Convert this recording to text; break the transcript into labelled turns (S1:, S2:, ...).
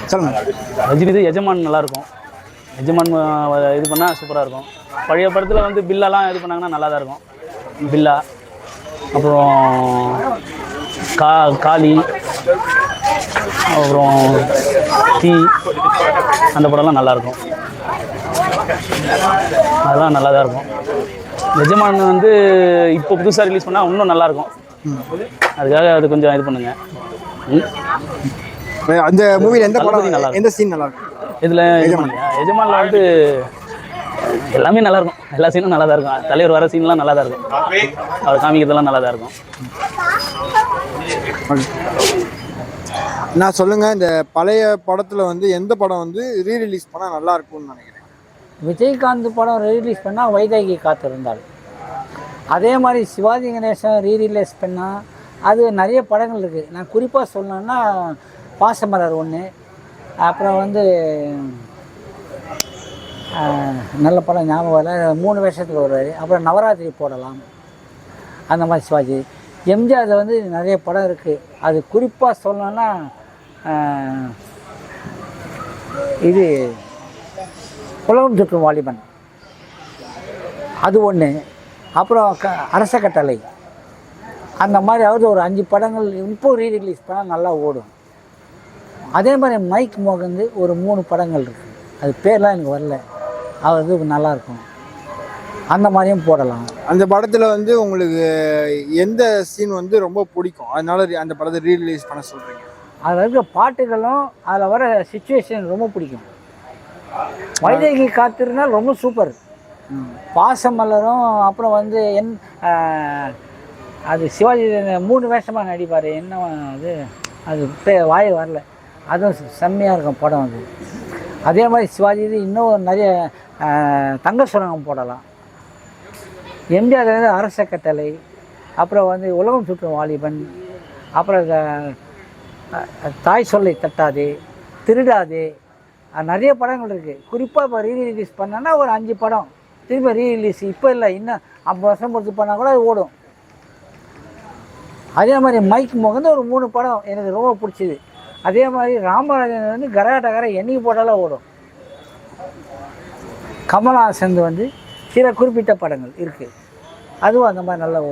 S1: சொல்லுங்கள்.
S2: ரஜினி இது எஜமான் நல்லாயிருக்கும். எஜமான் இது பண்ணால் சூப்பராக இருக்கும். பழைய படத்தில் வந்து பில்லாலாம் இது பண்ணாங்கன்னா நல்லா தான் இருக்கும். பில்லா, அப்புறம் காளி, அப்புறம் தீ, அந்த படம்லாம் நல்லாயிருக்கும். அதெல்லாம் நல்லா தான் இருக்கும். எஜமான் வந்து இப்போ புதுசாக ரிலீஸ் பண்ணால் இன்னும் நல்லாயிருக்கும். அதுக்காக அது கொஞ்சம் இது பண்ணுங்கள்.
S1: அந்த மூவியில் எந்த படம் நல்லா, எந்த சீன் நல்லா இருக்கும்?
S2: இதில் எஜமானில் வந்து எல்லாமே நல்லாயிருக்கும். எல்லா சீனும் நல்லா தான் இருக்கும். தலைவர் வர சீன்லாம் நல்லா தான் இருக்கும். அவர் காமிக்கிறதெல்லாம் நல்லா தான் இருக்கும்.
S1: நான் சொல்லுங்கள், இந்த பழைய படத்தில் வந்து எந்த படம் வந்து ரீரிலீஸ் பண்ணால் நல்லா இருக்கும்னு நினைக்கிறேன்?
S3: விஜயகாந்த் படம் ரீரிலீஸ் பண்ணால் வைதேகி காத்திருந்தாள். அதே மாதிரி சிவாஜி கணேசன் ரீரிலீஸ் பண்ணால் அது நிறைய படங்கள் இருக்குது. நான் குறிப்பாக சொல்லணுன்னா பாசமலர் ஒன்று, அப்புறம் வந்து நல்ல படம் ஞாபகம் வரல, 3 வருஷத்துக்கு வருவார். அப்புறம் நவராத்திரி போடலாம். அந்த மாதிரி சிவாஜி எம்ஜிஆரில் வந்து நிறைய படம் இருக்குது. அது குறிப்பாக சொல்லணுன்னா இது உலகம் சுற்றும் வாலிபன் அது ஒன்று. அப்புறம் அரச கட்டளை, அந்த மாதிரி அதாவது ஒரு 5 படங்கள் இப்போ ரீரிலீஸ் பண்ணால் நல்லா ஓடும். அதே மாதிரி மைக் மோகந்து ஒரு 3 படங்கள் இருக்குது. அது பேர்லாம் எனக்கு வரல. அது நல்லாயிருக்கும். அந்த மாதிரியும் போடலாம்.
S1: அந்த படத்தில் வந்து உங்களுக்கு எந்த சீன் வந்து ரொம்ப பிடிக்கும், அதனால அந்த படத்தை ரீரிலீஸ் பண்ண சொல்கிறீங்க?
S3: அதில் இருக்க பாட்டுகளும் அதில் வர சிச்சுவேஷன் ரொம்ப பிடிக்கும். வைதேகி காத்திருந்தால் ரொம்ப சூப்பர். பாசமலரும் அப்புறம் வந்து அது சிவாஜி 3 வேஷமாக நடிப்பார். என்ன அது வாய் வரல. அதுவும் செம்மையாக இருக்கும் படம் அது. அதே மாதிரி சிவாஜி இன்னும் நிறைய தங்க சுரங்கம் போடலாம். எம்ஜிஆர் வந்து அரச கட்டளை, அப்புறம் வந்து உலகம் சுற்றும் வாலிபன், அப்புறம் தாய் சொல்லை தட்டாதே, திருடாதே, நிறைய படங்கள் இருக்குது. குறிப்பாக இப்போ ரீரிலீஸ் பண்ணோன்னா ஒரு 5 படம் திரும்ப ரீரிலீஸ் இப்போ இல்லை, இன்னும் 50 வருஷம் பொறுத்து பண்ணால் கூட அது ஓடும். அதே மாதிரி மைக் மோகன் ஒரு 3 படம் எனக்கு ரொம்ப பிடிச்சிது. அதே மாதிரி ராமராஜன் வந்து கரகாட்டக்கார என்னைக்கு போட்டாலும் ஓடும். கமல்ஹாசன் வந்து சில குறிப்பிட்ட படங்கள் இருக்குது, அதுவும் அந்த மாதிரி நல்லா ஓடும்.